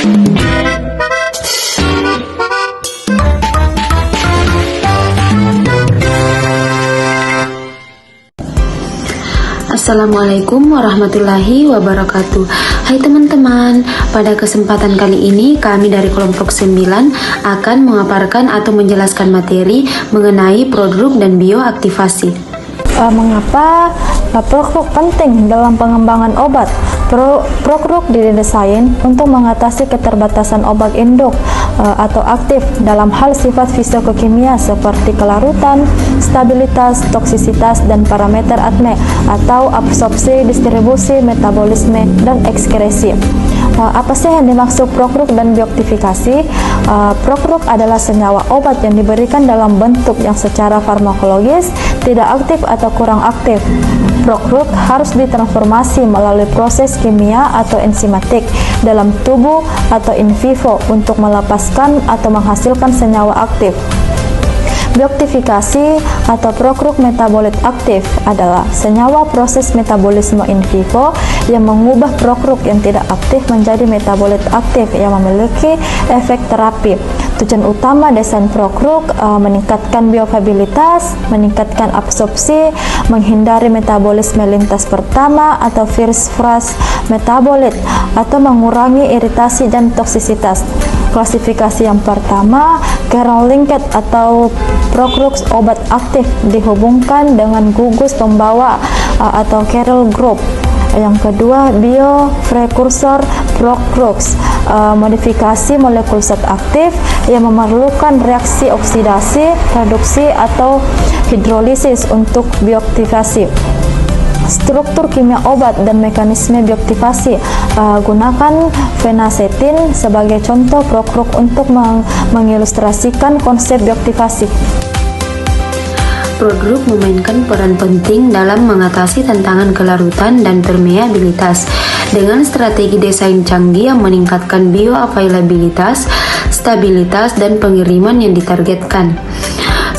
Assalamualaikum warahmatullahi wabarakatuh. Hai teman-teman, pada kesempatan kali ini kami dari kelompok 9 akan memaparkan atau menjelaskan materi mengenai prodrug dan bioaktivasi. Mengapa prodrug penting dalam pengembangan obat? Prodrug didesain untuk mengatasi keterbatasan obat induk atau aktif dalam hal sifat fisikokimia seperti kelarutan, stabilitas, toksisitas, dan parameter ADME atau absorpsi, distribusi, metabolisme, dan ekskresi. Apa sih yang dimaksud prodrug dan bioaktifikasi? Prodrug adalah senyawa obat yang diberikan dalam bentuk yang secara farmakologis tidak aktif atau kurang aktif. Prodrug harus ditransformasi melalui proses kimia atau enzimatik dalam tubuh atau in vivo untuk melepaskan atau menghasilkan senyawa aktif. Bioaktifikasi atau prodrug metabolit aktif adalah senyawa proses metabolisme in vivo yang mengubah prodrug yang tidak aktif menjadi metabolit aktif yang memiliki efek terapi. Tujuan utama desain prodrug meningkatkan bioavailabilitas, meningkatkan absorpsi, menghindari metabolisme lintas pertama atau first phase metabolit, atau mengurangi iritasi dan toksisitas. Klasifikasi yang pertama, chiral linked atau prodrug obat aktif dihubungkan dengan gugus pembawa atau chiral group. Yang kedua, bioprekursor prodrugs, modifikasi molekul zat aktif yang memerlukan reaksi oksidasi, reduksi, atau hidrolisis untuk bioaktivasi. Struktur kimia obat dan mekanisme bioaktivasi. Gunakan fenacetin sebagai contoh prodrug untuk mengilustrasikan konsep bioaktivasi. Prodrug memainkan peran penting dalam mengatasi tantangan kelarutan dan permeabilitas dengan strategi desain canggih yang meningkatkan bioavailabilitas, stabilitas, dan pengiriman yang ditargetkan.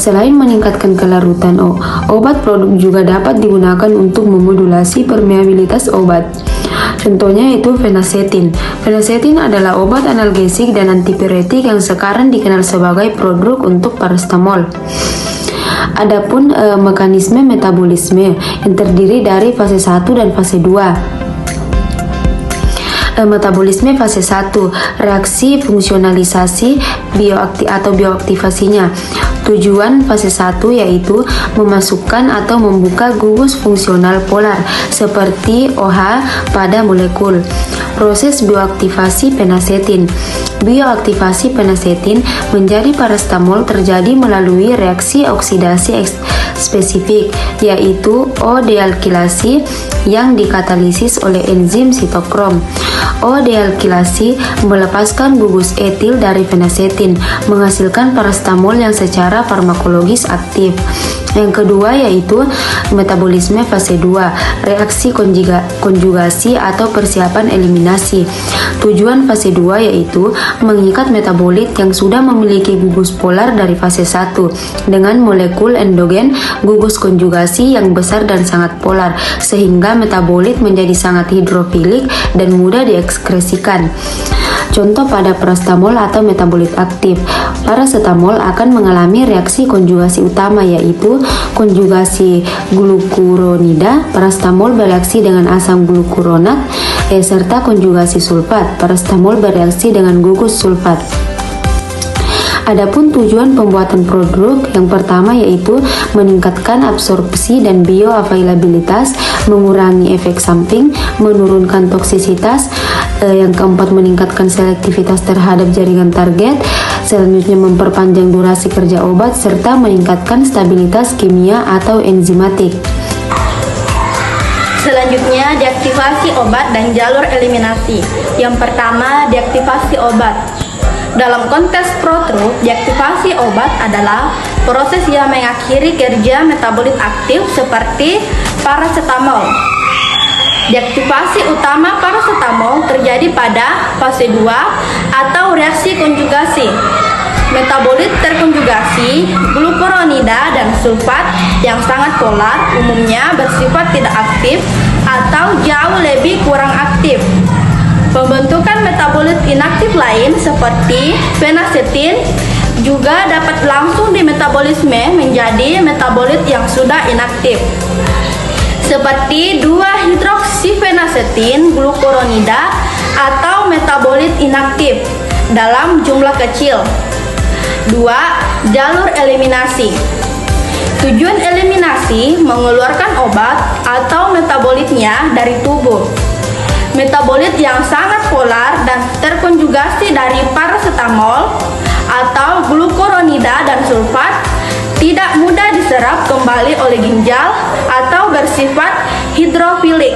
Selain meningkatkan kelarutan obat, prodrug juga dapat digunakan untuk memodulasi permeabilitas obat. Contohnya itu fenacetin. Fenacetin adalah obat analgesik dan antipiretik yang sekarang dikenal sebagai prodrug untuk paracetamol. Adapun mekanisme metabolisme yang terdiri dari fase 1 dan fase 2. Metabolisme fase 1, reaksi fungsionalisasi bioaktivasinya. Tujuan fase 1 yaitu memasukkan atau membuka gugus fungsional polar seperti OH pada molekul. Proses bioaktivasi fenacetin. Bioaktivasi fenacetin menjadi paracetamol terjadi melalui reaksi oksidasi spesifik, yaitu O-dealkilasi yang dikatalisis oleh enzim sitokrom. O-dealkilasi melepaskan gugus etil dari fenacetin, menghasilkan paracetamol yang secara farmakologis aktif. Yang kedua yaitu metabolisme fase 2, reaksi konjugasi atau persiapan eliminasi. Tujuan fase 2 yaitu mengikat metabolit yang sudah memiliki gugus polar dari fase 1 dengan molekul endogen gugus konjugasi yang besar dan sangat polar, sehingga metabolit menjadi sangat hidrofilik dan mudah diekskresikan. Contoh pada paracetamol atau metabolit aktif. Paracetamol akan mengalami reaksi konjugasi utama yaitu konjugasi glukuronida. Paracetamol bereaksi dengan asam glukuronat serta konjugasi sulfat. Paracetamol bereaksi dengan gugus sulfat. Adapun tujuan pembuatan prodrug yang pertama yaitu meningkatkan absorpsi dan bioavailabilitas, mengurangi efek samping, menurunkan toksisitas. Yang keempat, meningkatkan selektivitas terhadap jaringan target. Selanjutnya, memperpanjang durasi kerja obat serta meningkatkan stabilitas kimia atau enzimatik. Selanjutnya, deaktivasi obat dan jalur eliminasi. Yang pertama, deaktivasi obat. Dalam konteks prodrug, deaktivasi obat adalah proses yang mengakhiri kerja metabolit aktif seperti paracetamol. Deaktivasi utama paracetamol terjadi pada fase 2 atau reaksi konjugasi. Metabolit terkonjugasi, glukuronida dan sulfat yang sangat polar umumnya bersifat tidak aktif atau jauh lebih kurang aktif. Pembentukan metabolit inaktif lain seperti fenacetin juga dapat langsung dimetabolisme menjadi metabolit yang sudah inaktif, seperti 2-hidroksifenacetin glukuronida atau metabolit inaktif dalam jumlah kecil. 2. Jalur eliminasi. Tujuan eliminasi mengeluarkan obat atau metabolitnya dari tubuh. Metabolit yang sangat polar dan terkonjugasi dari paracetamol atau glukuronida dan sulfat tidak mudah diserap kembali oleh ginjal atau bersifat hidrofilik.